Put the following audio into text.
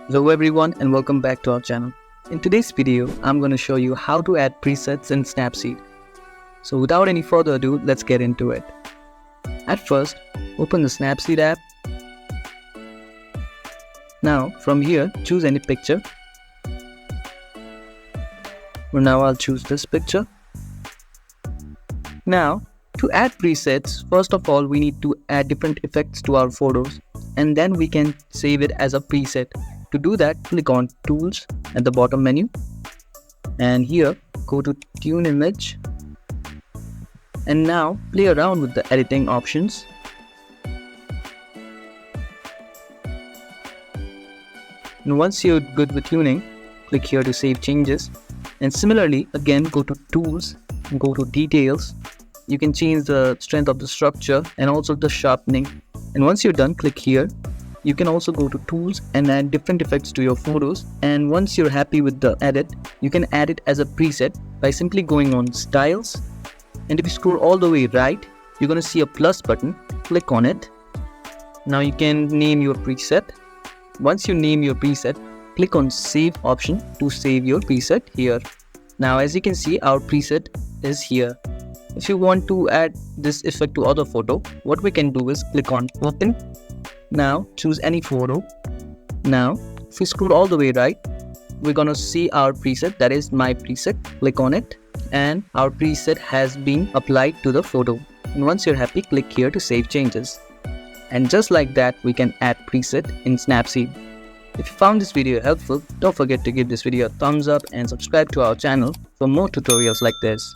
Hello everyone and welcome back to our channel. In today's video, I'm going to show you how to add presets in Snapseed. So without any further ado, let's get into it. At first, open the Snapseed app. Now from here, choose any picture. For now, I'll choose this picture. Now, to add presets, first of all, we need to add different effects to our photos and then we can save it as a preset. To do that, click on Tools at the bottom menu and here go to Tune Image and now play around with the editing options. And once you're good with tuning, click here to save changes. And similarly, again go to Tools and go to Details. You can change the strength of the structure and also the sharpening. And once you're done, click here. You can also go to Tools and add different effects to your photos. And once you're happy with the edit, you can add it as a preset by simply going on Styles. And if you scroll all the way right, you're going to see a plus button. Click on it. Now you can name your preset. Once you name your preset, click on Save option to save your preset here. Now as you can see, our preset is here. If you want to add this effect to other photo, what we can do is click on Open. Now choose any photo. Now if we scroll all the way right, we're gonna see our preset, that is my preset. Click on it and our preset has been applied to the photo. And once you're happy, click here to save changes. And just like that, we can add preset in Snapseed. If you found this video helpful, don't forget to give this video a thumbs up and subscribe to our channel for more tutorials like this.